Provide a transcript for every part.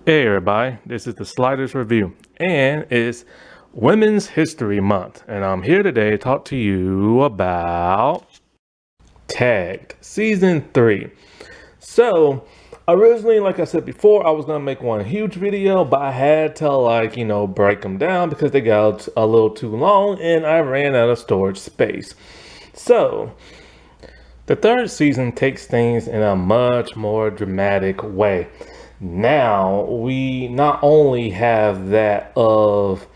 Hey everybody, this is the Sliders Review, and it's Women's History Month, and I'm here today to talk to you about Tagged Season 3. So, originally, like I said before, I was going to make one huge video, but I had to break them down because they got a little too long, and I ran out of storage space. So, the third season takes things in a much more dramatic way. Now, we not only have that of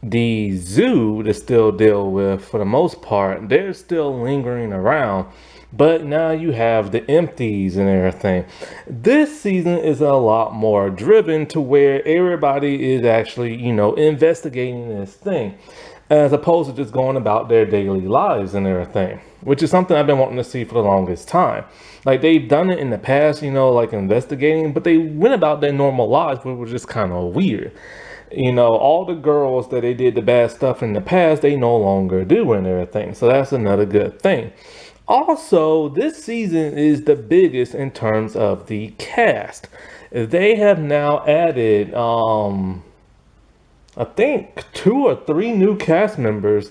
the zoo to still deal with for the most part, they're still lingering around, but now you have the empties and everything. This season is a lot more driven to where everybody is actually, investigating this thing, as opposed to just going about their daily lives and everything, which is something I've been wanting to see for the longest time. Like, they've done it in the past, like investigating, but they went about their normal lives, which was just kind of weird. All the girls that they did the bad stuff in the past, they no longer do and everything. So that's another good thing. Also, this season is the biggest in terms of the cast. They have now added, I think 2 or 3 new cast members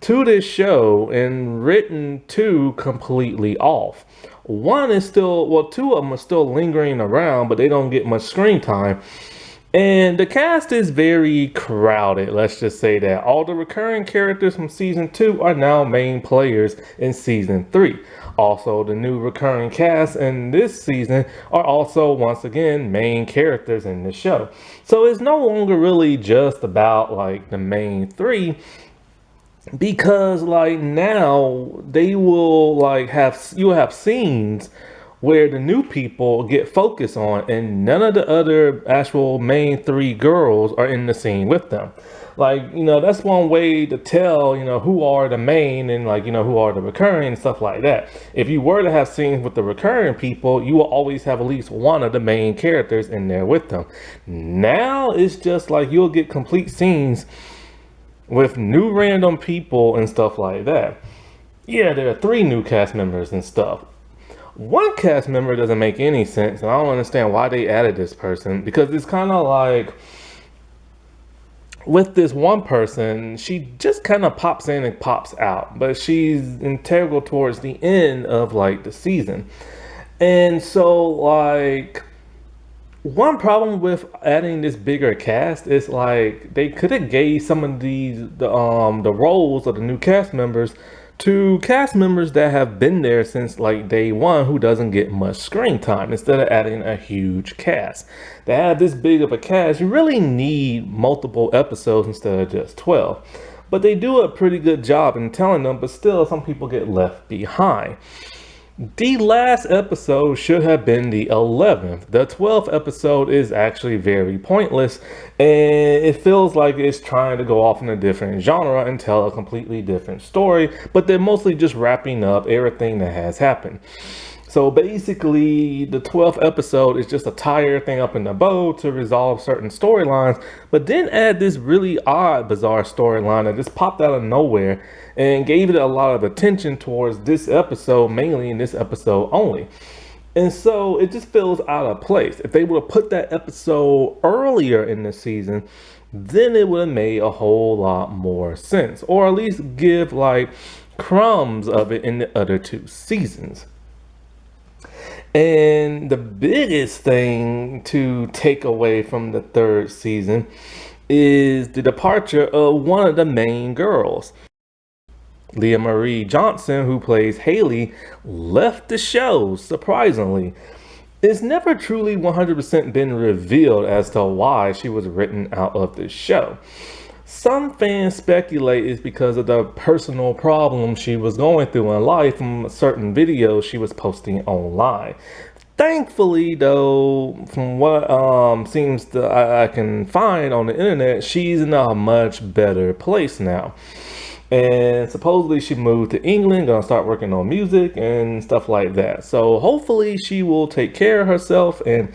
to this show and written 2 completely off. One is still, well, 2 of them are still lingering around, but they don't get much screen time. And the cast is very crowded, let's just say that. All the recurring characters from season 2 are now main players in season 3. Also, the new recurring cast in this season are also, once again, main characters in the show. So it's no longer really just about like the main 3, because like now they will you'll have scenes where the new people get focused on and none of the other actual main 3 girls are in the scene with them. That's one way to tell, who are the main and who are the recurring and stuff like that. If you were to have scenes with the recurring people, you will always have at least one of the main characters in there with them. Now it's just like you'll get complete scenes with new random people and stuff like that. Yeah, there are 3 new cast members and stuff. One cast member doesn't make any sense, and I don't understand why they added this person, because it's kind of like with this one person, she just kind of pops in and pops out, but she's integral towards the end of the season. And so one problem with adding this bigger cast is they could have gave some of the roles of the new cast members to cast members that have been there since day one, who doesn't get much screen time, instead of adding a huge cast. To have this big of a cast, you really need multiple episodes instead of just 12. But they do a pretty good job in telling them, but still some people get left behind. The last episode should have been the 11th. The 12th episode is actually very pointless, and it feels like it's trying to go off in a different genre and tell a completely different story, but they're mostly just wrapping up everything that has happened. So basically, the 12th episode is just to tie everything up in the bow to resolve certain storylines, but then add this really odd, bizarre storyline that just popped out of nowhere and gave it a lot of attention towards this episode, mainly in this episode only. And so it just feels out of place. If they would have put that episode earlier in the season, then it would have made a whole lot more sense, or at least give crumbs of it in the other 2 seasons. And the biggest thing to take away from the 3rd season is the departure of one of the main girls. Leah Marie Johnson, who plays Haley, left the show, surprisingly. It's never truly 100% been revealed as to why she was written out of the show. Some fans speculate it's because of the personal problems she was going through in life from certain videos she was posting online. Thankfully, though, from what I can find on the internet, she's in a much better place now. And supposedly she moved to England, gonna start working on music and stuff like that. So hopefully she will take care of herself and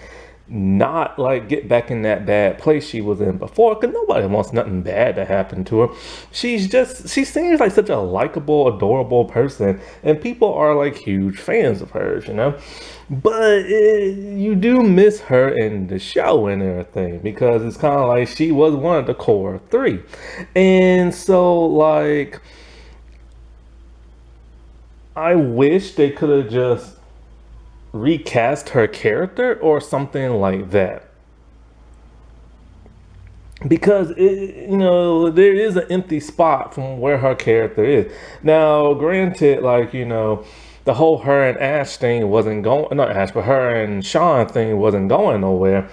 not like get back in that bad place she was in before, because nobody wants nothing bad to happen to her. She seems like such a likable, adorable person, and people are like huge fans of hers, you know. But you do miss her in the show and everything, because it's kind of like she was one of the core three. And so like I wish they could have just recast her character or something like that, because there is an empty spot from where her character is now. Granted, like, the whole her and Ash thing wasn't going, not Ash, but her and Sean thing wasn't going nowhere.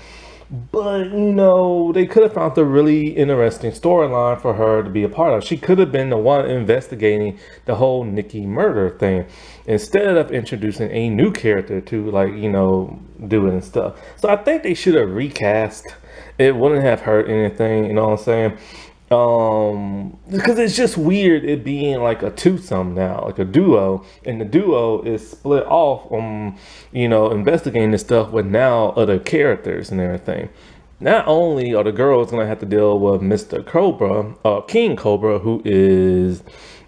But they could have found a really interesting storyline for her to be a part of. She could have been the one investigating the whole Nikki murder thing, instead of introducing a new character to, like, do it and stuff. So I think they should have recast. It wouldn't have hurt anything, you know what I'm saying? Because it's just weird it being like a twosome now, like a duo, and the duo is split off investigating this stuff with now other characters and everything. Not only are the girls gonna have to deal with Mr. Cobra, King Cobra, who is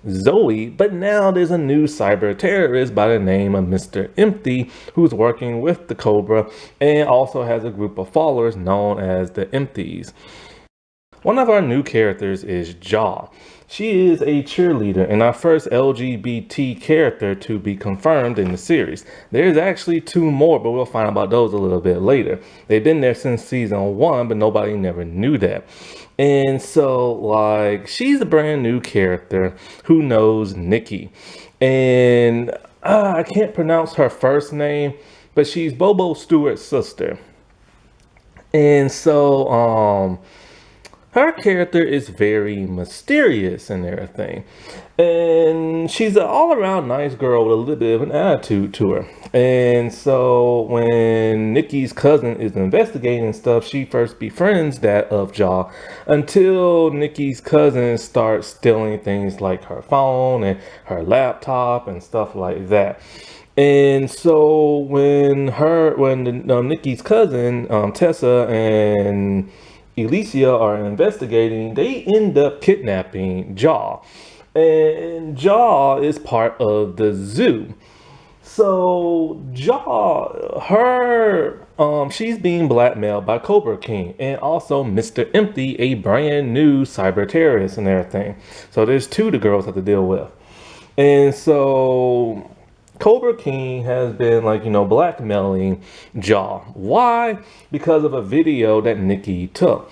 Zoe, but now there's a new cyber terrorist by the name of Mr. Empty, who's working with the Cobra and also has a group of followers known as the Empties. One of our new characters is Jaw. She is a cheerleader and our first LGBT character to be confirmed in the series. There's actually two more, but we'll find out about those a little bit later. They've been there since season 1, but nobody never knew that. And so, like, she's a brand new character who knows Nikki. And I can't pronounce her first name, but she's Bobo Stewart's sister. And so, her character is very mysterious and everything. And she's an all-around nice girl with a little bit of an attitude to her. And so when Nikki's cousin is investigating stuff, she first befriends that of Jaw, until Nikki's cousin starts stealing things like her phone and her laptop and stuff like that. And so when Nikki's cousin, Tessa, and Alicia are investigating, they end up kidnapping Jaw. And Jaw is part of the zoo. So Jaw, she's being blackmailed by Cobra King and also Mr. Empty, a brand new cyber terrorist and everything. So there's two the girls have to deal with. And so Cobra King has been, like, blackmailing Jaw. Why? Because of a video that Nikki took.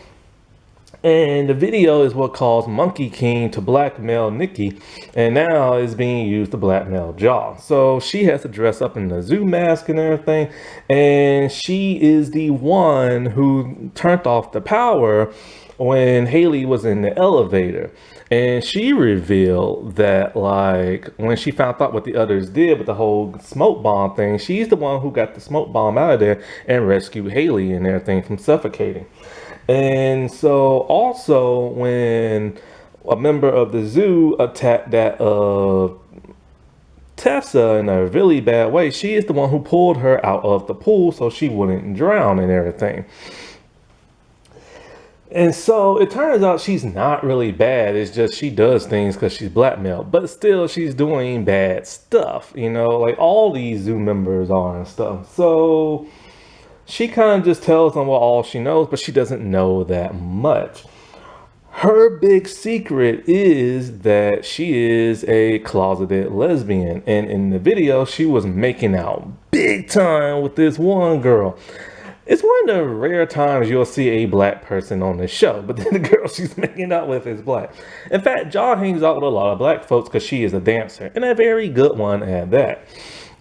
And the video is what caused Monkey King to blackmail Nikki, and now is being used to blackmail Jaw. So she has to dress up in the zoo mask and everything, and she is the one who turned off the power when Haley was in the elevator. And she revealed that, like, when she found out what the others did with the whole smoke bomb thing, she's the one who got the smoke bomb out of there and rescued Haley and everything from suffocating. And so also when a member of the zoo attacked that Tessa in a really bad way, she is the one who pulled her out of the pool so she wouldn't drown and everything. And so it turns out she's not really bad. It's just she does things because she's blackmailed. But still, she's doing bad stuff, like all these zoo members are and stuff. So she kind of just tells them all she knows, but she doesn't know that much. Her big secret is that she is a closeted lesbian. And in the video, she was making out big time with this one girl. It's one of the rare times you'll see a black person on the show, but then the girl she's making out with is black. In fact, Jaw hangs out with a lot of black folks because she is a dancer, and a very good one at that.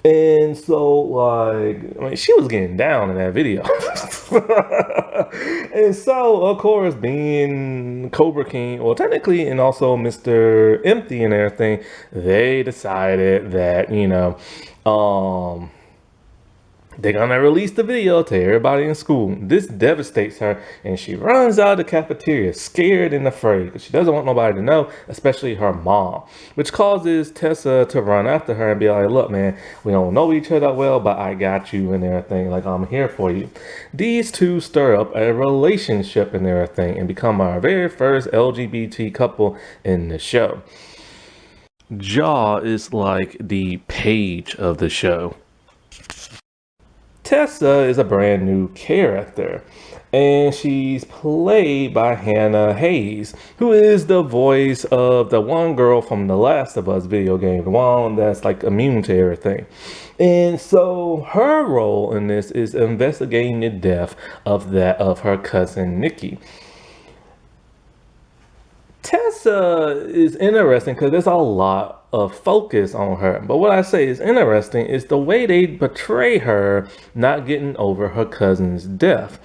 And so, like, she was getting down in that video. And so, of course, being Cobra King, well, technically, and also Mr. Empty and everything, they decided that, They're gonna release the video to everybody in school. This devastates her, and she runs out of the cafeteria, scared and afraid, because she doesn't want nobody to know, especially her mom, which causes Tessa to run after her and be like, look, man, we don't know each other well, but I got you and everything. Like, I'm here for you. These two stir up a relationship and everything and become our very first LGBT couple in the show. Jaw is like the page of the show. Tessa is a brand new character, and she's played by Hannah Hayes, who is the voice of the one girl from the Last of Us video game, the one that's like immune to everything. And so her role in this is investigating the death of her cousin Nikki. Tessa is interesting because there's a lot of focus on her. But what I say is interesting is the way they portray her not getting over her cousin's death.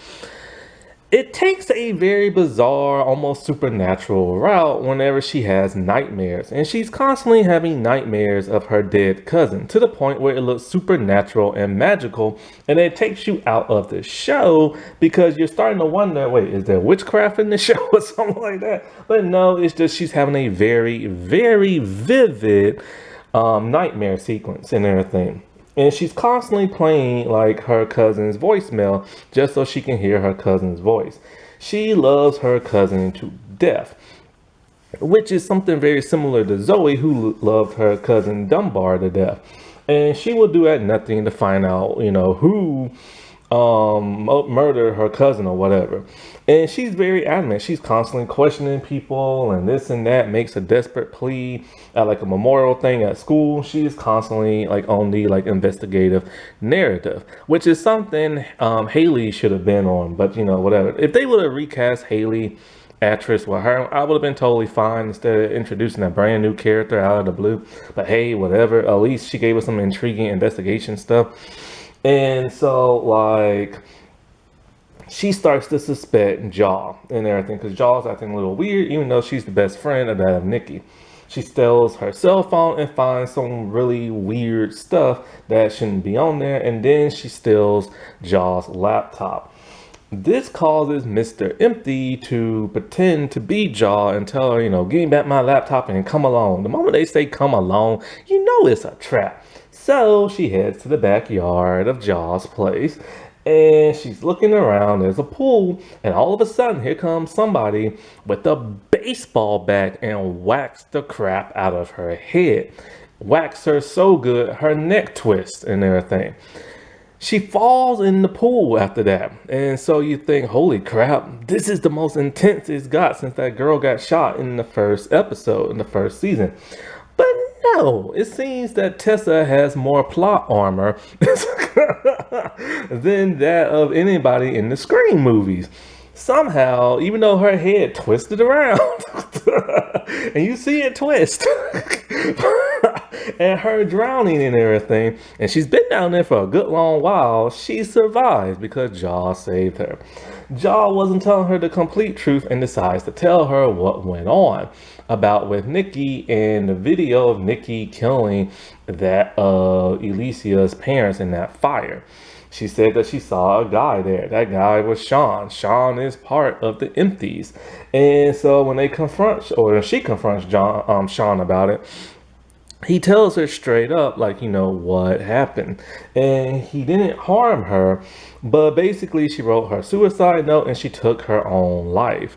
It takes a very bizarre, almost supernatural route whenever she has nightmares. And she's constantly having nightmares of her dead cousin to the point where it looks supernatural and magical. And it takes you out of the show because you're starting to wonder, wait, is there witchcraft in the show or something like that? But no, it's just she's having a very, very vivid nightmare sequence and everything. And she's constantly playing like her cousin's voicemail just so she can hear her cousin's voice. She loves her cousin to death, which is something very similar to Zoe, who loved her cousin Dunbar to death. And she will do at nothing to find out, who murdered her cousin or whatever. And she's very adamant. She's constantly questioning people and this and that, makes a desperate plea at like a memorial thing at school. She is constantly like on the like investigative narrative, which is something Haley should have been on, but whatever. If they would have recast Haley actress with her, I would have been totally fine instead of introducing a brand new character out of the blue. But hey, whatever, at least she gave us some intriguing investigation stuff. And so like she starts to suspect Jaw and everything because Jaw's acting a little weird, even though she's the best friend of that of Nikki. She steals her cell phone and finds some really weird stuff that shouldn't be on there, and then she steals Jaw's laptop. This causes Mr. Empty to pretend to be Jaw and tell her, give me back my laptop and come along. The moment they say come along, it's a trap. So she heads to the backyard of Jaw's place and she's looking around. There's a pool, and all of a sudden here comes somebody with a baseball bat and whacks the crap out of her head. Whacks her so good her neck twists and everything. She falls in the pool after that. And so you think, holy crap, this is the most intense it's got since that girl got shot in the first episode, in the first season. But no, it seems that Tessa has more plot armor than that of anybody in the Scream movies. Somehow, even though her head twisted around, and you see it twist, and her drowning and everything, and she's been down there for a good long while, she survives because Jaw saved her. Jaw wasn't telling her the complete truth and decides to tell her what went on about with Nikki and the video of Nikki killing that Alicia's parents in that fire. She said that she saw a guy there. That guy was Sean. Sean is part of the Empties. And so when they she confronts Sean about it, he tells her straight up, like, what happened. And he didn't harm her, but basically she wrote her suicide note and she took her own life.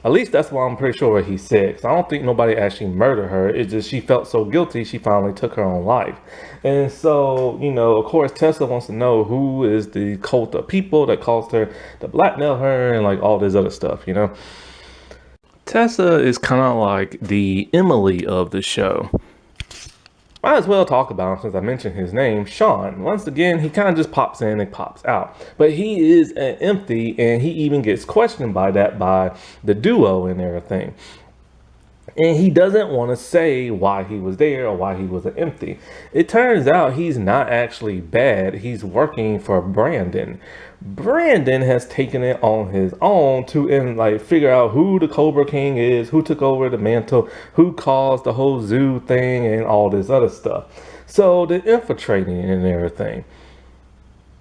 At least that's what I'm pretty sure what he said. 'Cause I don't think nobody actually murdered her. It's just she felt so guilty, she finally took her own life. And so, of course, Tessa wants to know who is the cult of people that caused her to blackmail her and like all this other stuff, Tessa is kind of like the Emily of the show. Might as well talk about him since I mentioned his name, Sean. Once again, he kind of just pops in and pops out. But he is an empty, and he even gets questioned by the duo and everything. And he doesn't want to say why he was there or why he was an empty. It turns out he's not actually bad. He's working for Brandon. Brandon has taken it on his own to figure out who the Cobra King is, who took over the mantle, who caused the whole zoo thing and all this other stuff. So they're infiltrating and everything.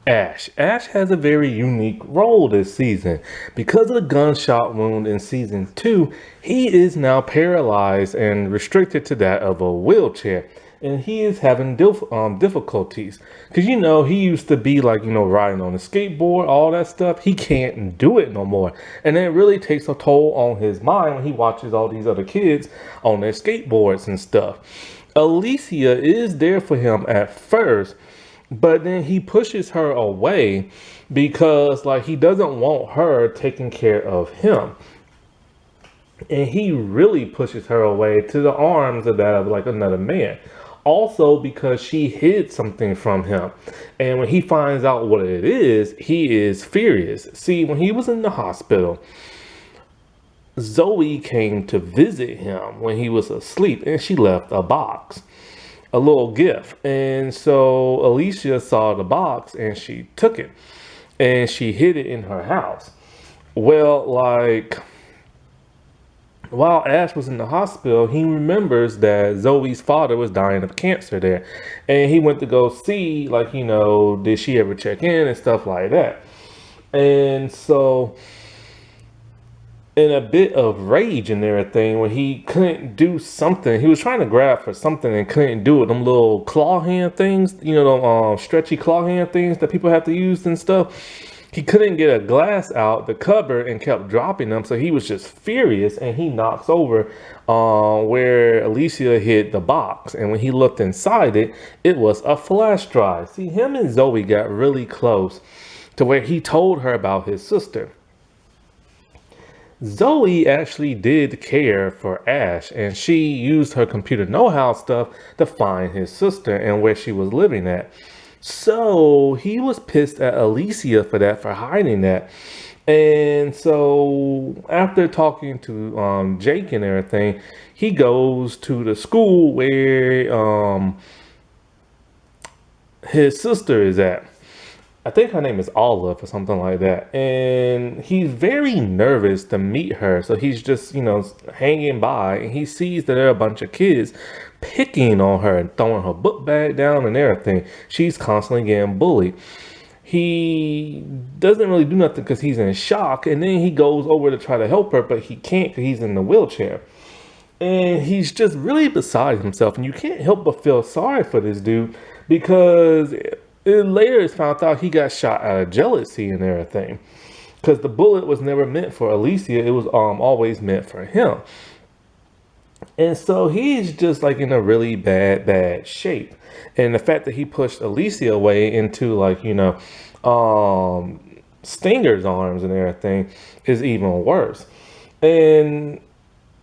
Ash. Ash has a very unique role this season. Because of the gunshot wound in season 2, he is now paralyzed and restricted to that of a wheelchair. And he is having difficulties. Because, he used to be like, riding on a skateboard, all that stuff. He can't do it no more. And it really takes a toll on his mind when he watches all these other kids on their skateboards and stuff. Alicia is there for him at first, but then he pushes her away because like he doesn't want her taking care of him. And he really pushes her away to the arms of that of like another man. Also because she hid something from him. And when he finds out what it is, he is furious. See, when he was in the hospital, Zoe came to visit him when he was asleep and she left a box, a little gift. And so Alicia saw the box and she took it and she hid it in her house. Well, like while Ash was in the hospital, he remembers that Zoe's father was dying of cancer there. And he went to go see, like, did she ever check in and stuff like that. And so in a bit of rage and everything, when he couldn't do something, he was trying to grab for something and couldn't do it. Them little claw hand things, them stretchy claw hand things that people have to use and stuff. He couldn't get a glass out the cupboard and kept dropping them, so he was just furious and he knocks over where Alicia hid the box. And when he looked inside it, it was a flash drive. See, him and Zoe got really close to where he told her about his sister. Zoe actually did care for Ash, and she used her computer know-how stuff to find his sister and where she was living at. So he was pissed at Alicia for that, for hiding that. And so after talking to Jake and everything, he goes to the school where his sister is at. I think her name is Olive or something like that. And he's very nervous to meet her. So he's just, hanging by. And he sees that there are a bunch of kids picking on her and throwing her book bag down and everything. She's constantly getting bullied. He doesn't really do nothing because he's in shock. And then he goes over to try to help her, but he can't because he's in the wheelchair. And he's just really beside himself. And you can't help but feel sorry for this dude because later it's found out he got shot out of jealousy and everything. Because the bullet was never meant for Alicia. It was always meant for him. And so he's just like in a really bad shape. And the fact that he pushed Alicia away into like, Stinger's arms and everything is even worse. And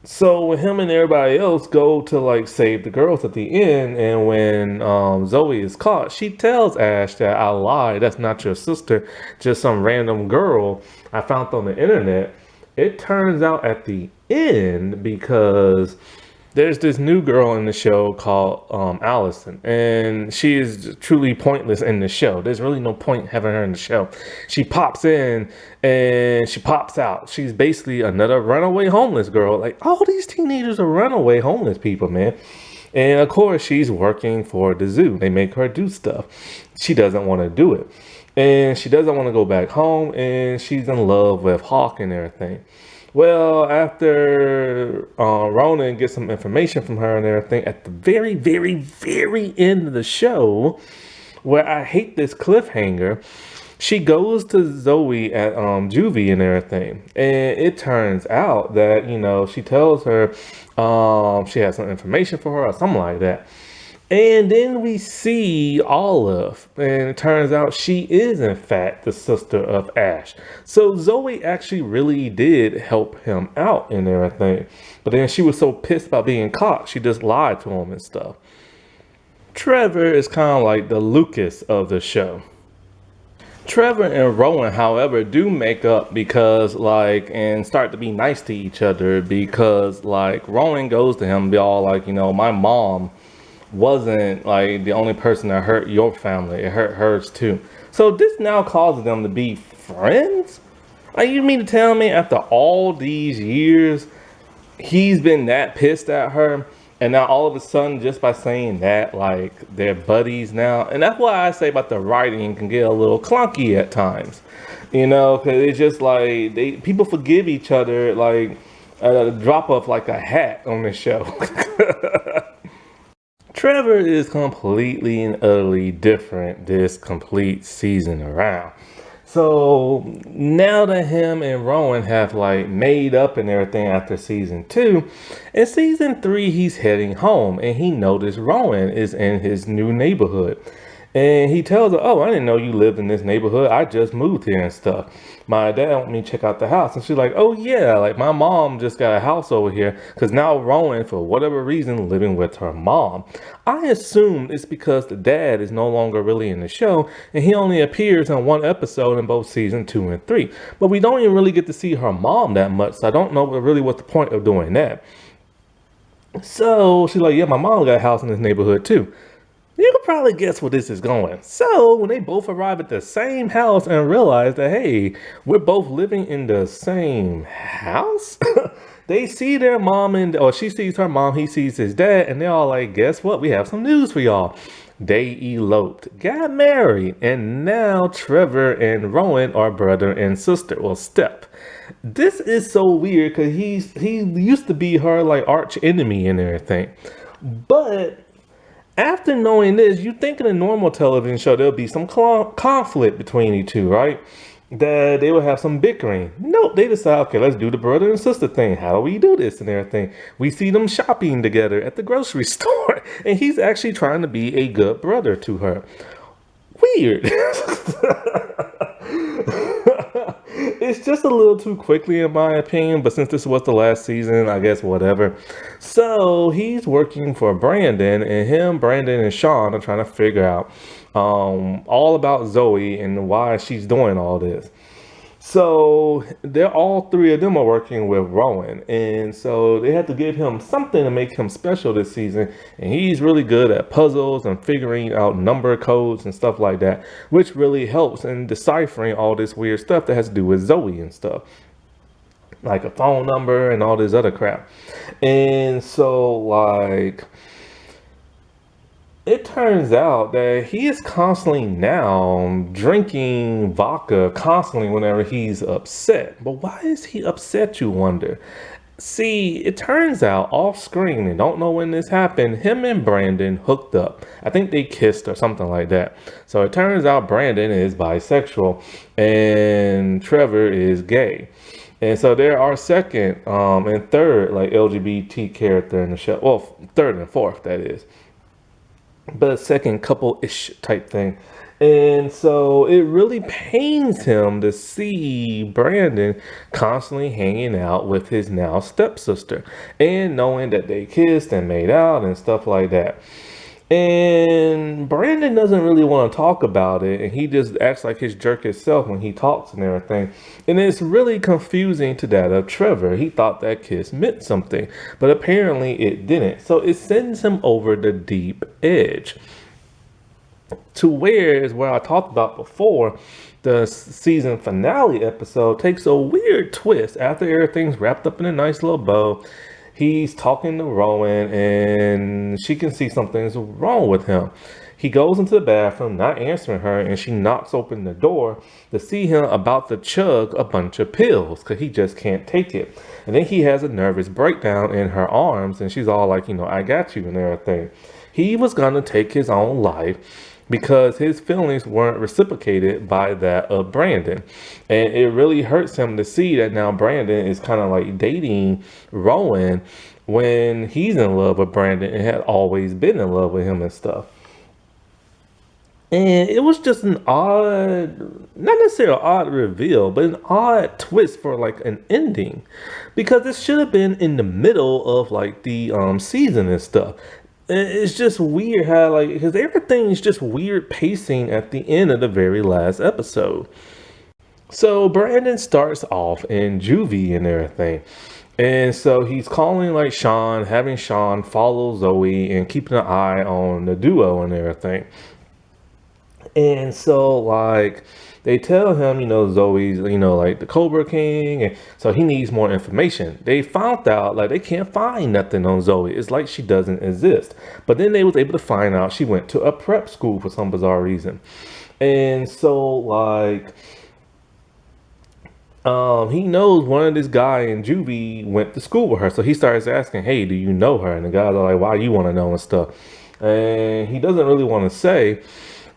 so when him and everybody else go to like save the girls at the end, and when Zoe is caught, she tells Ash that I lied. That's not your sister, just some random girl I found on the internet. It turns out at the end because there's this new girl in the show called Allison, and she is truly pointless in the show. There's really no point having her in the show. She pops in and she pops out. She's basically another runaway homeless girl. Like, all these teenagers are runaway homeless people, man. And of course, she's working for the zoo. They make her do stuff. She doesn't want to do it. And she doesn't want to go back home, and she's in love with Hawk and everything. Well, after Ronan gets some information from her and everything, at the very, very, very end of the show, where I hate this cliffhanger, she goes to Zoe at juvie and everything. And it turns out that, she tells her she has some information for her or something like that. And then we see Olive, and it turns out she is, in fact, the sister of Ash. So Zoe actually really did help him out and everything. But then she was so pissed about being caught, she just lied to him and stuff. Trevor is kind of like the Lucas of the show. Trevor and Rowan, however, do make up because, and start to be nice to each other because, Rowan goes to him and be all like, my mom wasn't the only person that hurt your family, it hurt hers too. So this now causes them to be friends? You mean to tell me after all these years he's been that pissed at her And now all of a sudden, just by saying that, like they're buddies now, and that's why I say about the writing can get a little clunky at times, because it's just like people forgive each other like at a drop of like a hat on the show. Trevor is completely and utterly different this complete season around. So now that him and Rowan have like made up and everything after season 2, in season 3 he's heading home and he noticed Rowan is in his new neighborhood. And he tells her, "Oh, I didn't know you lived in this neighborhood. I just moved here and stuff. My dad want me to check out the house." And she's like, "Oh yeah, like my mom just got a house over here." Because now Rowan, for whatever reason, living with her mom. I assume it's because the dad is no longer really in the show and he only appears in one episode in both season 2 and 3. But we don't even really get to see her mom that much. So I don't know really what's the point of doing that. So she's like, "Yeah, my mom got a house in this neighborhood too." You can probably guess where this is going. So when they both arrive at the same house and realize that, hey, we're both living in the same house, they see their mom or she sees her mom, he sees his dad, and they're all like, "Guess what? We have some news for y'all." They eloped, got married, and now Trevor and Rowan are brother and sister, well, step. This is so weird because he used to be her like arch enemy and everything. But after knowing this, you think in a normal television show there'll be some conflict between you two, right? That they will have some bickering. Nope, they decide, okay, let's do the brother and sister thing. How do we do this and everything? We see them shopping together at the grocery store, and he's actually trying to be a good brother to her. Weird. It's just a little too quickly in my opinion, but since this was the last season, I guess whatever. So he's working for Brandon, and Brandon, and Sean are trying to figure out all about Zoe and why she's doing all this. So they're all three of them are working with Rowan, and so they had to give him something to make him special this season. And he's really good at puzzles and figuring out number codes and stuff like that, which really helps in deciphering all this weird stuff that has to do with Zoe and stuff, like a phone number and all this other crap. And so like it turns out that he is constantly now drinking vodka constantly whenever he's upset. But why is he upset, you wonder? See, it turns out off screen, and don't know when this happened, him and Brandon hooked up. I think they kissed or something like that. So it turns out Brandon is bisexual and Trevor is gay. And so there are second and third like LGBT character in the show. Well, third and fourth, that is. But a second couple-ish type thing. And so it really pains him to see Brandon constantly hanging out with his now stepsister and knowing that they kissed and made out and stuff like that. And Brandon doesn't really want to talk about it, and he just acts like his jerk himself when he talks and everything. And it's really confusing to that of Trevor. He thought that kiss meant something, but apparently it didn't. So it sends him over the deep edge. To where I talked about before, the season finale episode takes a weird twist after everything's wrapped up in a nice little bow. He's talking to Rowan and she can see something's wrong with him. He goes into the bathroom, not answering her, and she knocks open the door to see him about to chug a bunch of pills because he just can't take it. And then he has a nervous breakdown in her arms and she's all like, "I got you," and everything. He was going to take his own life because his feelings weren't reciprocated by that of Brandon. And it really hurts him to see that now Brandon is kind of like dating Rowan when he's in love with Brandon and had always been in love with him and stuff. And it was just an odd, not necessarily an odd reveal, but an odd twist for like an ending. Because it should have been in the middle of like the season and stuff. It's just weird how because everything's just weird pacing at the end of the very last episode. So Brandon starts off in juvie and everything. And so he's calling like Sean, having Sean follow Zoe and keeping an eye on the duo and everything. And so They tell him, Zoe's, like the Cobra King, and so he needs more information. They found out like they can't find nothing on Zoe. It's like she doesn't exist. But then they was able to find out she went to a prep school for some bizarre reason. And so like he knows one of this guy in juvie went to school with her. So he starts asking, hey, do you know her? And the guys are like, why you want to know and stuff. And he doesn't really want to say.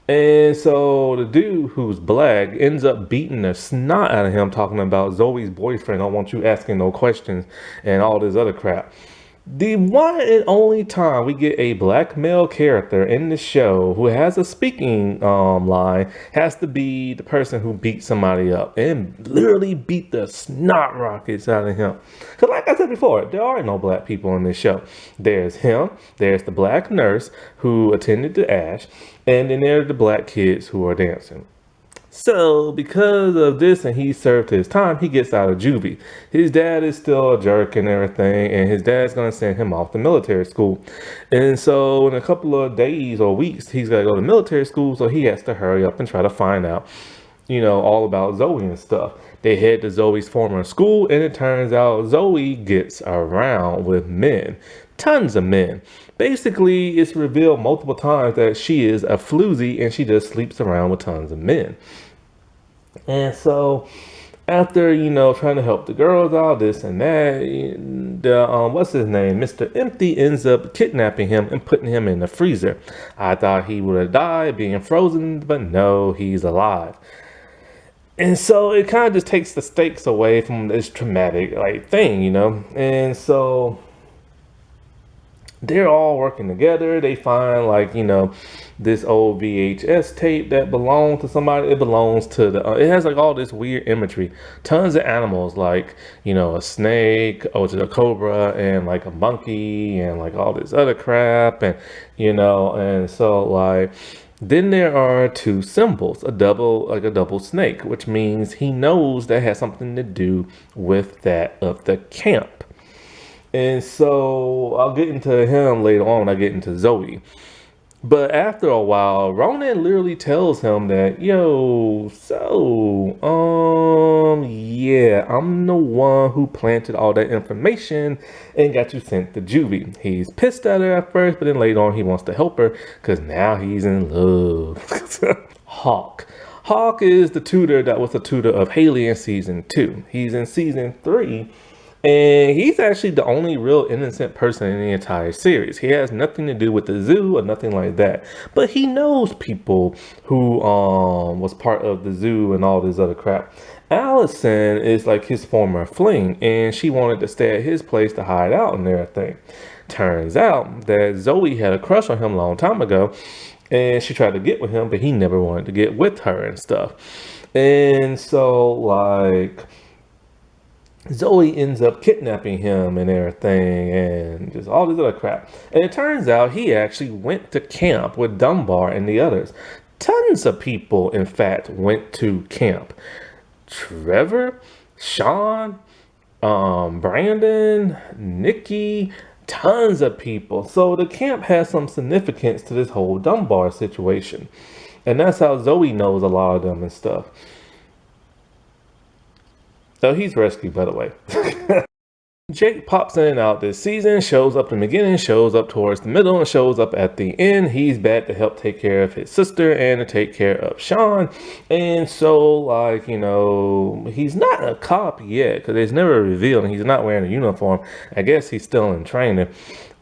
And so the dude who's black ends up beating the snot out of him, talking about Zoe's boyfriend. I don't want you asking no questions and all this other crap. The one and only time we get a black male character in the show who has a speaking line has to be the person who beat somebody up and literally beat the snot rockets out of him. Because like I said before, there are no black people in this show. There's him, there's the black nurse who attended to Ash, and then there's the black kids who are dancing. So because of this and he served his time, he gets out of juvie. His dad is still a jerk and everything, and his dad's going to send him off to military school. And so in a couple of days or weeks, he's got to go to military school, so he has to hurry up and try to find out, all about Zoe and stuff. They head to Zoe's former school, and it turns out Zoe gets around with men. Tons of men. Basically, it's revealed multiple times that she is a floozy and she just sleeps around with tons of men. And so after, trying to help the girls out, this and that, what's his name? Mr. Empty ends up kidnapping him and putting him in the freezer. I thought he would have died being frozen, but no, he's alive. And so it kind of just takes the stakes away from this traumatic thing, And so they're all working together. They find this old VHS tape that belonged to somebody. It belongs to it has all this weird imagery, tons of animals a snake, a cobra, and a monkey, and all this other crap, and and so then there are two symbols, a double snake, which means he knows that has something to do with that of the camp. And so I'll get into him later on when I get into Zoe. But after a while, Ronan literally tells him that, yeah, I'm the one who planted all that information and got you sent to juvie. He's pissed at her at first, but then later on he wants to help her because now he's in love. Hawk. Hawk is the tutor that was the tutor of Haley in season 2. He's in season 3. And he's actually the only real innocent person in the entire series. He has nothing to do with the zoo or nothing like that. But he knows people who was part of the zoo and all this other crap. Allison is his former fling, and she wanted to stay at his place to hide out and everything. Turns out that Zoe had a crush on him a long time ago, and she tried to get with him, but he never wanted to get with her and stuff. And so Zoe ends up kidnapping him and everything and just all this other crap. And it turns out he actually went to camp with Dunbar and the others. Tons of people, in fact, went to camp. Trevor, Sean, Brandon, Nikki, tons of people. So the camp has some significance to this whole Dunbar situation. And that's how Zoe knows a lot of them and stuff. So he's rescued, by the way. Jake pops in and out this season, shows up in the beginning, shows up towards the middle, and shows up at the end. He's back to help take care of his sister and to take care of Sean. And so, he's not a cop yet, because it's never revealed, and he's not wearing a uniform. I guess he's still in training.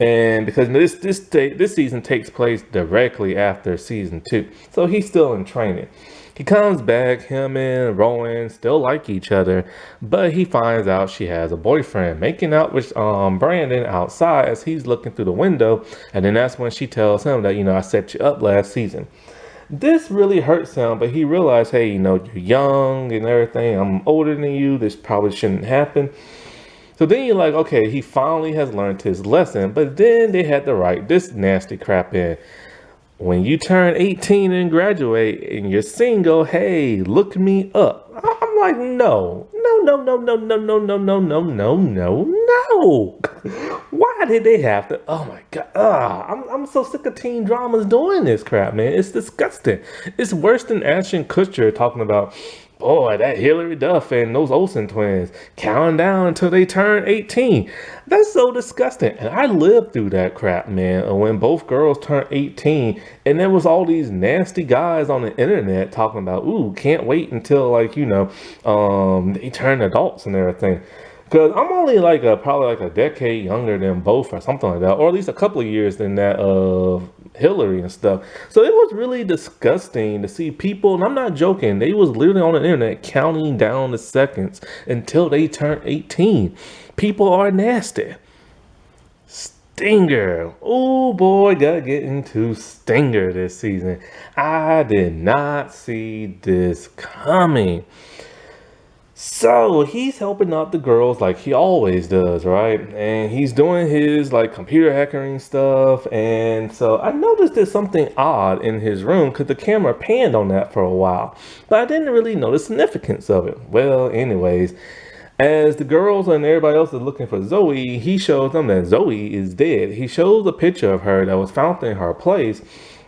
And because this season takes place directly after season 2. So he's still in training. He comes back, him and Rowan still like each other, but he finds out she has a boyfriend making out with Brandon outside as he's looking through the window. And then that's when she tells him that, I set you up last season. This really hurts him, but he realized, hey, you're young and everything. I'm older than you. This probably shouldn't happen. So then you're like, okay, he finally has learned his lesson, but then they had to write this nasty crap in. When you turn 18 and graduate and you're single, hey, look me up. I'm like, no. No. Why did they have to? Oh my God. I'm so sick of teen dramas doing this crap, man. It's disgusting. It's worse than Ashton Kutcher talking about, boy, that Hilary Duff and those Olsen twins counting down until they turn 18. That's so disgusting. And I lived through that crap, man, when both girls turned 18 and there was all these nasty guys on the internet talking about, ooh, can't wait until they turn adults and everything. Because I'm only probably like a decade younger than both or something like that, or at least a couple of years than that of Hillary and stuff. So it was really disgusting to see people, and I'm not joking, they was literally on the internet counting down the seconds until they turned 18. People are nasty. Stinger. Oh boy, gotta get into Stinger this season. I did not see this coming. So he's helping out the girls like he always does, right? And he's doing his computer hacking stuff. And so I noticed there's something odd in his room because the camera panned on that for a while, but I didn't really know the significance of it. Well, anyways, as the girls and everybody else is looking for Zoe, he shows them that Zoe is dead. He shows a picture of her that was found in her place.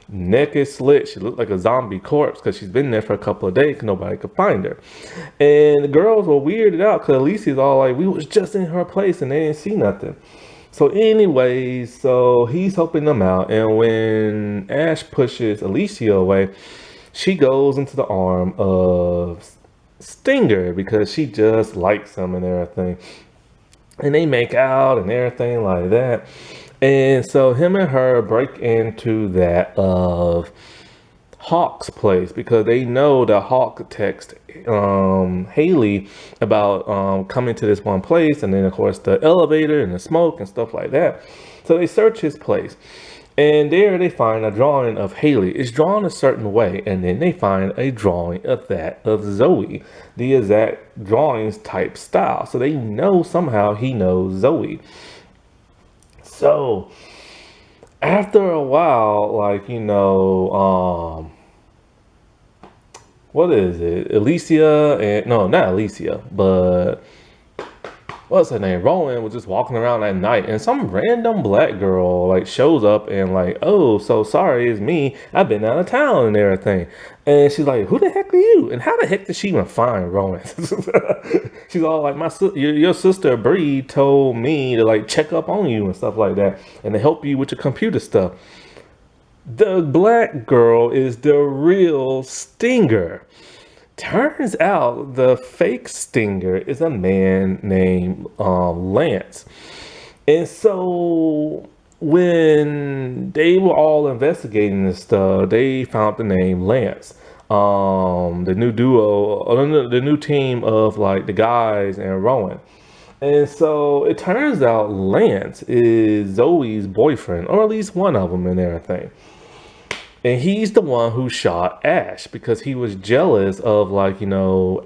Neck is slit. She looked like a zombie corpse because she's been there for a couple of days. Nobody could find her. And the girls were weirded out because Alicia's all like, we was just in her place and they didn't see nothing. So anyways, so he's helping them out. And when Ash pushes Alicia away, she goes into the arm of Stinger because she just likes him and everything. And they make out and everything like that. And so him and her break into that of Hawk's place because they know that Hawk text Haley about coming to this one place, and then of course the elevator and the smoke and stuff like that. So they search his place, and there they find a drawing of Haley. It's drawn a certain way, and then they find a drawing of that of Zoe, the exact drawings type style. So they know somehow he knows Zoe. So after a while, what is it? Alicia and no, not Alicia, but what's her name? Rowan was just walking around at night, and some random black girl shows up and oh, so sorry, it's me. I've been out of town and everything. And she's like, who the heck are you? And how the heck did she even find Rowan? She's all like, your sister Bree told me to check up on you and stuff like that, and to help you with your computer stuff. The black girl is the real Stinger. Turns out the fake Stinger is a man named Lance. And so when they were all investigating this stuff, they found the name Lance. The new duo, the new team of the guys and Rowan. And so it turns out Lance is Zoe's boyfriend, or at least one of them and everything. And he's the one who shot Ash because he was jealous of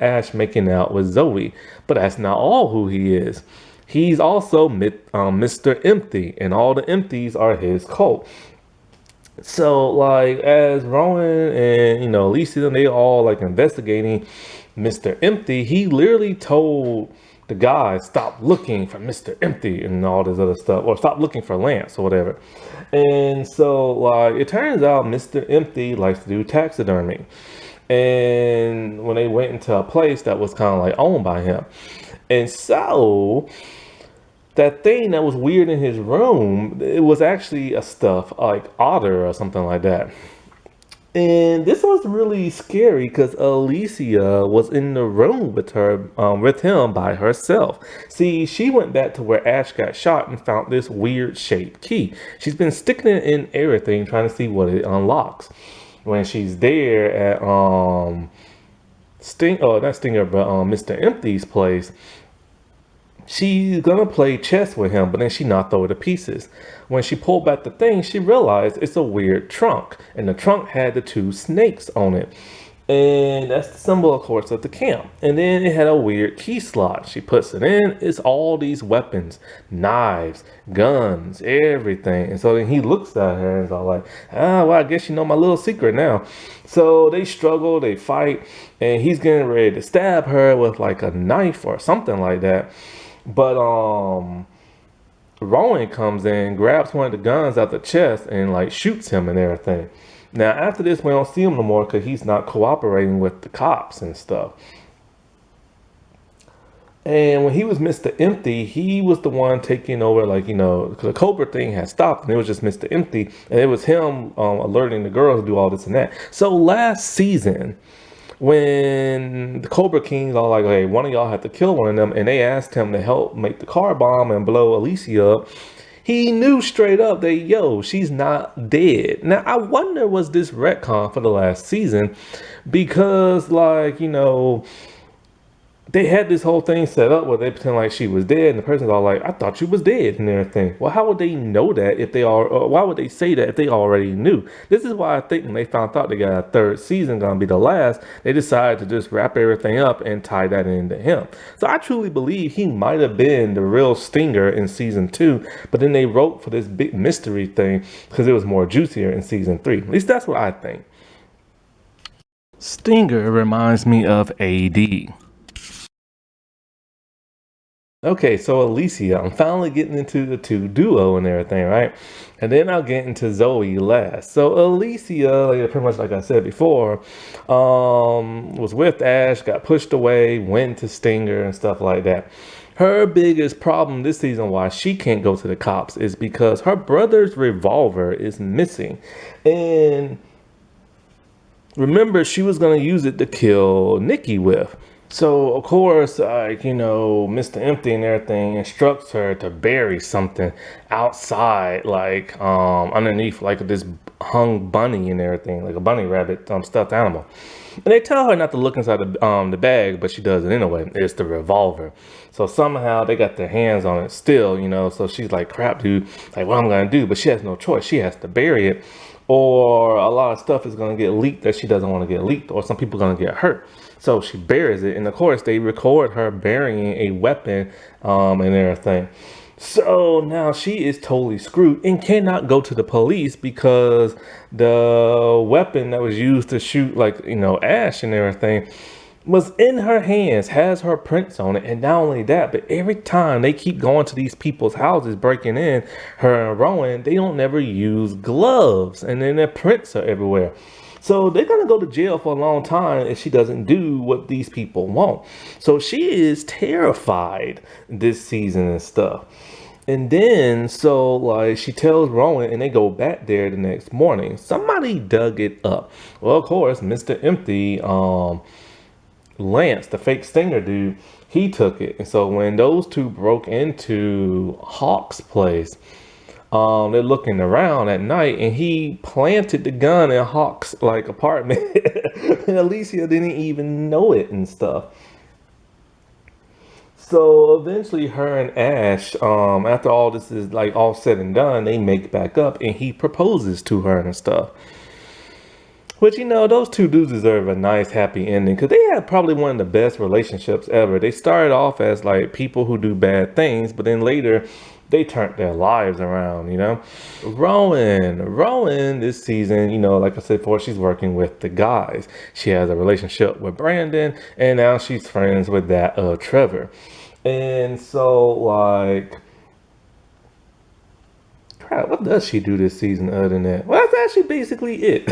Ash making out with Zoe. But that's not all who he is. He's also Mr. Empty, and all the empties are his cult. So as Rowan and Alicia, they all investigating Mr. Empty, he literally told the guy, stop looking for Mr. Empty and all this other stuff, or stop looking for Lance or whatever. And so it turns out Mr. Empty likes to do taxidermy. And when they went into a place that was kind of owned by him. And so that thing that was weird in his room, it was actually a stuffed otter or something like that. And this was really scary because Alicia was in the room with him by herself. See, she went back to where Ash got shot and found this weird shaped key. She's been sticking it in everything, trying to see what it unlocks. When she's there at Mr. Empty's place, she's gonna play chess with him, but then she knocked over the pieces. When she pulled back the thing, she realized it's a weird trunk, and the trunk had the two snakes on it. And that's the symbol, of course, of the camp. And then it had a weird key slot. She puts it in. It's all these weapons, knives, guns, everything. And so then he looks at her and is all like, well, I guess you know my little secret now. So they struggle, they fight, and he's getting ready to stab her with like a knife or something like that. But Rowan comes in, grabs one of the guns out the chest, and like shoots him and everything. Now, after this, we don't see him no more because he's not cooperating with the cops and stuff. And when he was Mr. Empty, he was the one taking over, like, the Cobra thing had stopped and it was just Mr. Empty. And it was him alerting the girls to do all this and that. So last season, when the Cobra Kings are like, hey, one of y'all have to kill one of them, and they asked him to help make the car bomb and blow Alicia up, he knew straight up that, yo, she's not dead. Now, I wonder, was this retcon for the last season? Because, like, they had this whole thing set up where they pretend like she was dead, and the person's all like, I thought you was dead and everything. Well, how would they know that if they are, why would they say that if they already knew? This is why I think when they found out they got a third season gonna be the last, they decided to just wrap everything up and tie that into him. So I truly believe he might have been the real Stinger in season 2, but then they wrote for this big mystery thing because it was more juicier in season 3. At least that's what I think. Stinger reminds me of AD. Okay, so Alicia, I'm finally getting into the two duo and everything, right? And then I'll get into Zoe last. So Alicia, like, pretty much like I said before, was with Ash, got pushed away, went to Stinger and stuff like that. Her biggest problem this season why she can't go to the cops is because her brother's revolver is missing. And remember, she was going to use it to kill Nikki with. So, of course, Mr. Empty and everything instructs her to bury something outside, like, underneath, like, this hung bunny and everything, like a bunny rabbit, stuffed animal. And they tell her not to look inside the bag, but she does it anyway. It's the revolver. So somehow they got their hands on it still, so she's like, crap, dude, like, what am I going to do? But she has no choice. She has to bury it, or a lot of stuff is going to get leaked that she doesn't want to get leaked, or some people are going to get hurt. So she buries it, and of course they record her burying a weapon and everything. So now she is totally screwed and cannot go to the police because the weapon that was used to shoot, like, Ash and everything was in her hands, has her prints on it. And not only that, but every time they keep going to these people's houses, breaking in, her and Rowan, they don't never use gloves, and then their prints are everywhere. So they're going to go to jail for a long time if she doesn't do what these people want. So she is terrified this season and stuff. And then, so, like, she tells Rowan, and they go back there the next morning. Somebody dug it up. Well, of course, Mr. Empty, Lance, the fake Stinger dude, he took it. And so when those two broke into Hawk's place, they're looking around at night, and he planted the gun in Hawk's, like, apartment. And Alicia didn't even know it and stuff. So eventually her and Ash, after all this is like all said and done, they make back up, and he proposes to her and stuff. Which, those two dudes deserve a nice, happy ending because they had probably one of the best relationships ever. They started off as like people who do bad things, but then later they turned their lives around, Rowan this season, like I said before, she's working with the guys. She has a relationship with Brandon, and now she's friends with that Trevor. And so, like, crap, what does she do this season other than that? Well, that's actually basically it.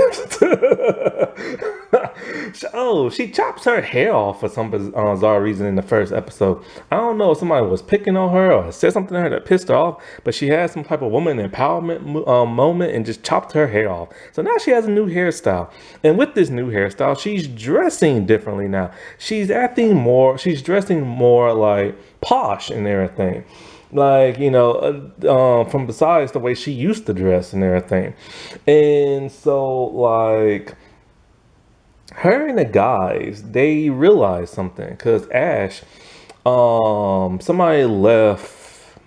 Oh, she chops her hair off for some bizarre reason in the first episode. I don't know if somebody was picking on her or said something to her that pissed her off, but she had some type of woman empowerment moment and just chopped her hair off. So now she has a new hairstyle. And with this new hairstyle, she's dressing differently now. She's dressing more like posh and everything. Like, from besides the way she used to dress and everything. And so, like, her and the guys, they realized something because Ash, somebody left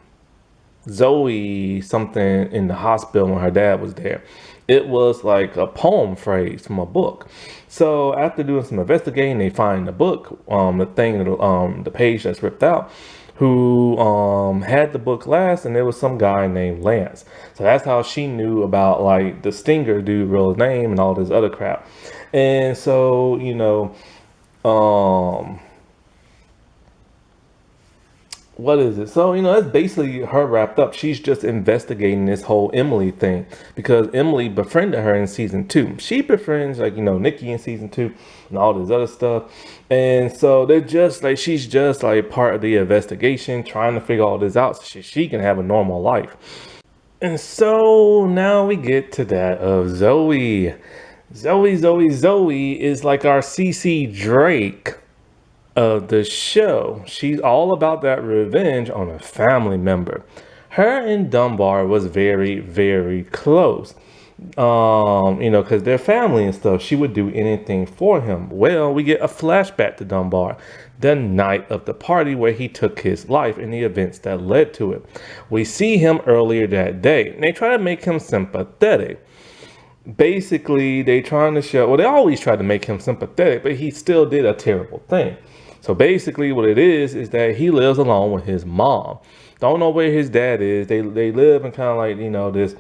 Zoe something in the hospital when her dad was there. It was like a poem phrase from a book. So after doing some investigating, they find the book, the page that's ripped out, who had the book last, and there was some guy named Lance. So that's how she knew about like the Stinger dude, real name, and all this other crap. And so um, what is it? So, that's basically her wrapped up. She's just investigating this whole Emily thing because Emily befriended her in season 2. She befriends, like, Nikki in season 2 and all this other stuff. And so they're just like, she's just like part of the investigation, trying to figure all this out so she can have a normal life. And so now we get to that of Zoe. Zoe is like our CC Drake of the show. She's all about that revenge on a family member. Her and Dunbar was very, very close. Because they're family and stuff. She would do anything for him. Well, we get a flashback to Dunbar, the night of the party where he took his life and the events that led to it. We see him earlier that day, and they try to make him sympathetic. Basically, they always try to make him sympathetic, but he still did a terrible thing. So basically what it is that he lives alone with his mom. Don't know where his dad is. They live in kind of like, this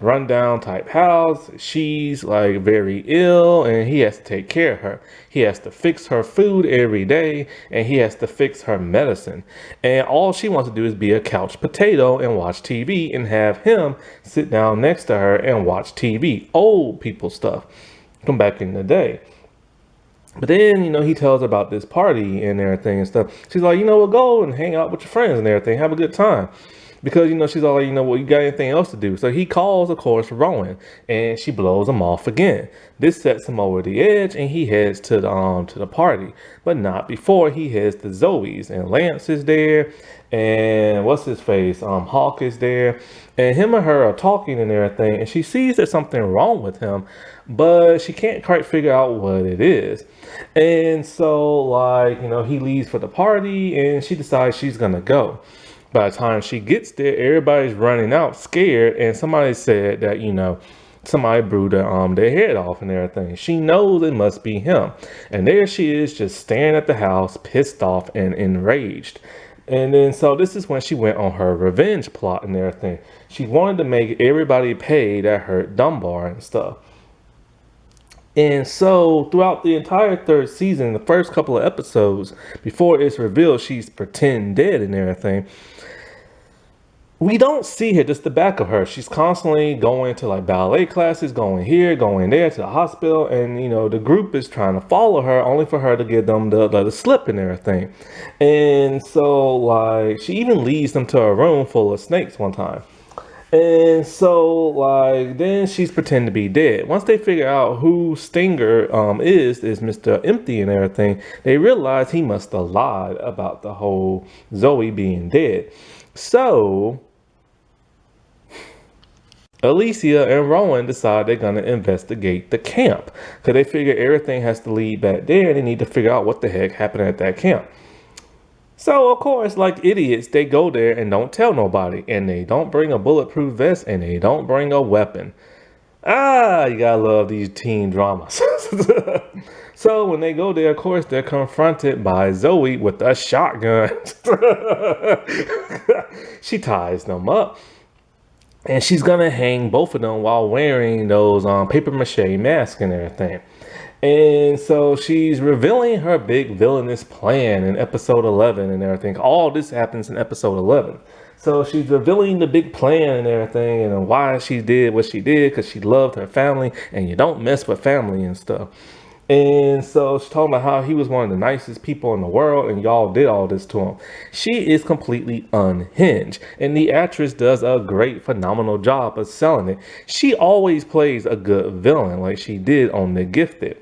rundown type house. She's like very ill and he has to take care of her. He has to fix her food every day and he has to fix her medicine. And all she wants to do is be a couch potato and watch TV and have him sit down next to her and watch TV. Old people stuff from back in the day. But then, he tells her about this party and everything and stuff. She's like, we'll go and hang out with your friends and everything. Have a good time. Because, she's all like, well, you got anything else to do? So he calls, of course, Rowan, and she blows him off again. This sets him over the edge, and he heads to the party. But not before he heads to Zoe's. And Lance is there, and what's his face? Hawk is there. And him and her are talking and everything, and she sees there's something wrong with him, but she can't quite figure out what it is. And so, like, he leaves for the party, and she decides she's gonna go. By the time she gets there, everybody's running out scared, and somebody said that, somebody blew their head off and everything. She knows it must be him. And there she is just staring at the house, pissed off and enraged. And then, so this is when she went on her revenge plot and everything. She wanted to make everybody pay that hurt Dunbar and stuff. And so throughout the entire 3rd season, the first couple of episodes, before it's revealed she's pretend dead and everything, we don't see her, just the back of her. She's constantly going to like ballet classes, going here, going there to the hospital. And, the group is trying to follow her only for her to give them the slip and everything. And so like she even leads them to a room full of snakes one time. And so, like, then she's pretending to be dead. Once they figure out who Stinger is Mr. Empty and everything, they realize he must have lied about the whole Zoe being dead. So, Alicia and Rowan decide they're going to investigate the camp. Because they figure everything has to lead back there, and they need to figure out what the heck happened at that camp. So, of course, like idiots, they go there and don't tell nobody. And they don't bring a bulletproof vest and they don't bring a weapon. You gotta love these teen dramas. So, when they go there, of course, they're confronted by Zoe with a shotgun. She ties them up. And she's gonna hang both of them while wearing those paper mache masks and everything. And so she's revealing her big villainous plan in episode 11 and everything. All this happens in episode 11. So she's revealing the big plan and everything and why she did what she did because she loved her family and you don't mess with family and stuff. And so she's talking about how he was one of the nicest people in the world and y'all did all this to him. She is completely unhinged. And the actress does a great, phenomenal job of selling it. She always plays a good villain like she did on The Gifted.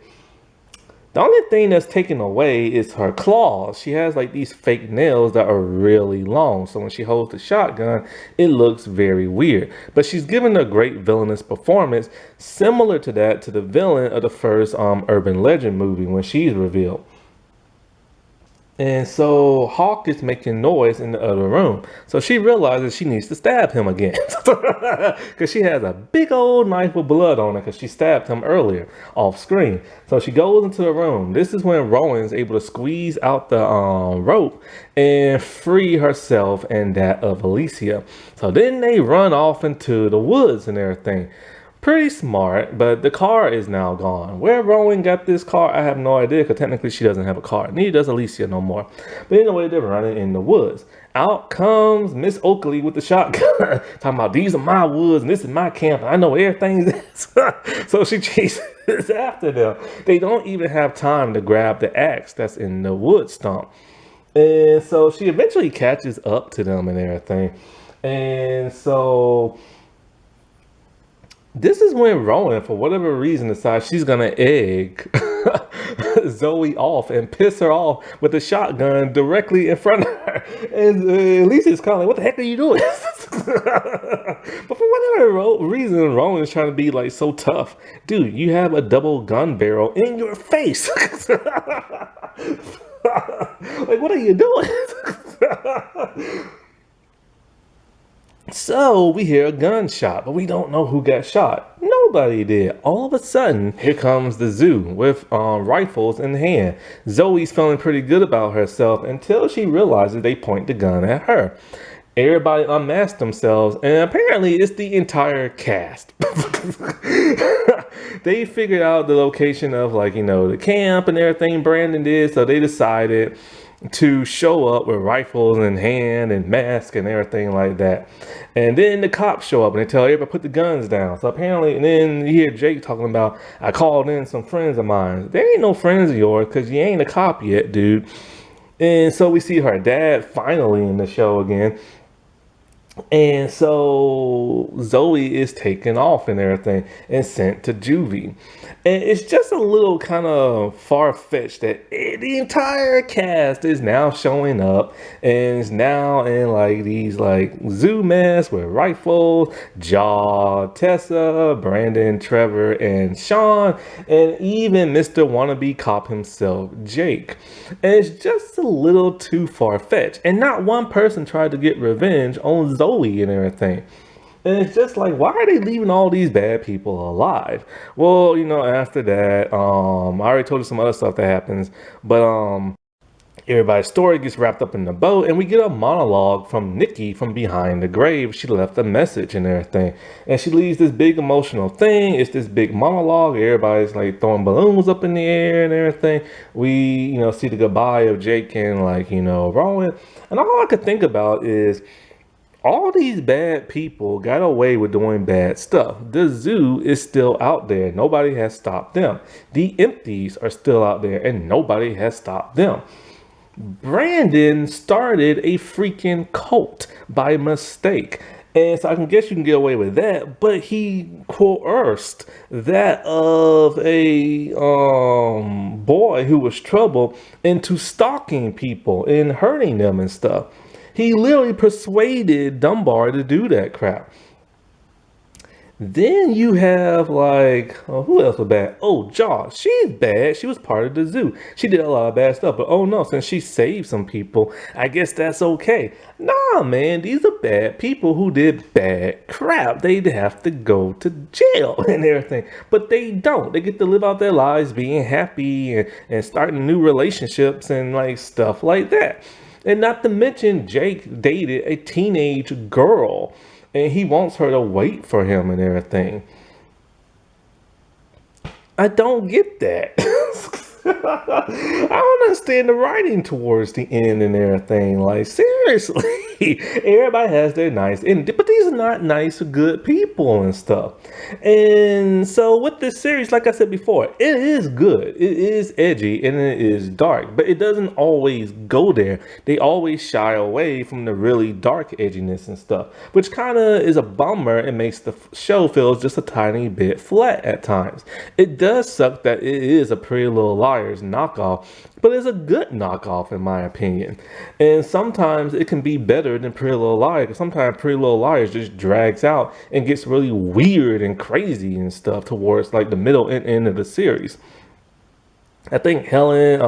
The only thing that's taken away is her claws. She has like these fake nails that are really long. So when she holds the shotgun, it looks very weird. But she's given a great villainous performance, similar to that to the villain of the first Urban Legend movie when she's revealed. And so Hawk is making noise in the other room. So she realizes she needs to stab him again. Because she has a big old knife with blood on it because she stabbed him earlier off screen. So she goes into the room. This is when Rowan is able to squeeze out the rope and free herself and that of Alicia. So then they run off into the woods and everything. Pretty smart, but the car is now gone. Where Rowan got this car, I have no idea, because technically she doesn't have a car. Neither does Alicia no more. But anyway, they're running in the woods. Out comes Miss Oakley with the shotgun, talking about these are my woods and this is my camp. And I know everything's this. So she chases after them. They don't even have time to grab the axe that's in the wood stump. And so she eventually catches up to them and everything. And so this is when Rowan, for whatever reason, decides she's gonna egg Zoe off and piss her off with a shotgun directly in front of her. And Lisa's kind of like, "What the heck are you doing?" But for whatever reason, Rowan is trying to be like so tough. Dude, you have a double gun barrel in your face. Like, what are you doing? So we hear a gunshot, but we don't know who got shot. Nobody did. All of a sudden, here comes the zoo with rifles in hand. Zoe's feeling pretty good about herself until she realizes they point the gun at her. Everybody unmasked themselves, and apparently it's the entire cast. They figured out the location of, like, the camp and everything Brandon did, so they decided to show up with rifles in hand and masks and everything like that. And then the cops show up and they tell everybody put the guns down. So apparently, and then you hear Jake talking about, I called in some friends of mine. They ain't no friends of yours because you ain't a cop yet, dude. And so we see her dad finally in the show again. And so Zoe is taken off and everything and sent to juvie. And it's just a little kind of far-fetched that the entire cast is now showing up and is now in like these like zoo masks with rifles. Jaw, Tessa, Brandon, Trevor, and Sean, and even Mr. Wannabe Cop himself, Jake. And it's just a little too far-fetched. And not one person tried to get revenge on Zoe and everything. And it's just like, why are they leaving all these bad people alive? Well, after that, I already told you some other stuff that happens, but everybody's story gets wrapped up in the boat, and we get a monologue from Nikki from behind the grave. She left a message and everything, and she leaves this big emotional thing. It's this big monologue. Everybody's like throwing balloons up in the air and everything. We, see the goodbye of Jake and Rowan, and all I could think about is, all these bad people got away with doing bad stuff. The zoo is still out there. Nobody has stopped them. The empties are still out there and nobody has stopped them. Brandon started a freaking cult by mistake. And so I can guess you can get away with that, but he coerced that of a boy who was trouble into stalking people and hurting them and stuff. He literally persuaded Dunbar to do that crap. Then you have who else was bad? Oh, Josh. She's bad. She was part of the zoo. She did a lot of bad stuff. But oh no, since she saved some people, I guess that's okay. Nah, man, these are bad people who did bad crap. They'd have to go to jail and everything. But they don't. They get to live out their lives being happy and starting new relationships and stuff like that. And not to mention, Jake dated a teenage girl, and he wants her to wait for him and everything. I don't get that. I don't understand the writing towards the end and everything. Like, seriously, everybody has their but these are not nice, good people and stuff. And so with this series, like I said before, it is good. It is edgy and it is dark, but it doesn't always go there. They always shy away from the really dark edginess and stuff, which kind of is a bummer. It makes the show feel just a tiny bit flat at times. It does suck that it is a Pretty Little Liars knockoff, but it's a good knockoff in my opinion. And sometimes it can be better than Pretty Little Liars. Sometimes Pretty Little Liars just drags out and gets really weird and crazy and stuff towards the middle and end of the series. I think Helen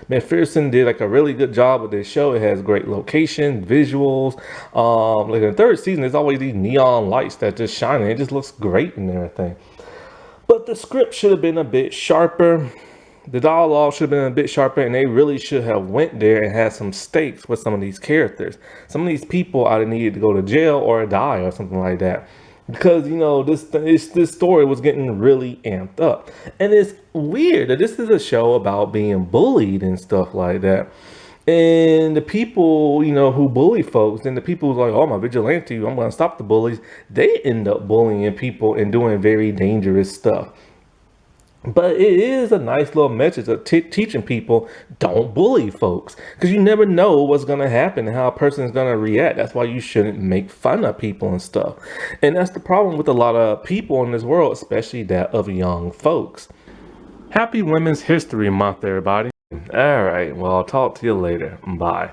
McPherson did like a really good job with this show. It has great location, visuals. Like in the third season, there's always these neon lights that just shine, and it just looks great and everything. But the script should have been a bit sharper. The dialogue should have been a bit sharper, and they really should have went there and had some stakes with some of these characters. Some of these people either needed to go to jail or die or something like that, because this story was getting really amped up, and it's weird that this is a show about being bullied and stuff like that. And the people, who bully folks, and the people who's like, oh, I'm a vigilante, I'm going to stop the bullies, they end up bullying people and doing very dangerous stuff. But it is a nice little message of teaching people don't bully folks, because you never know what's going to happen and how a person is going to react. That's why you shouldn't make fun of people and stuff. And that's the problem with a lot of people in this world, especially that of young folks. Happy Women's History Month, everybody. All right, well, I'll talk to you later. Bye.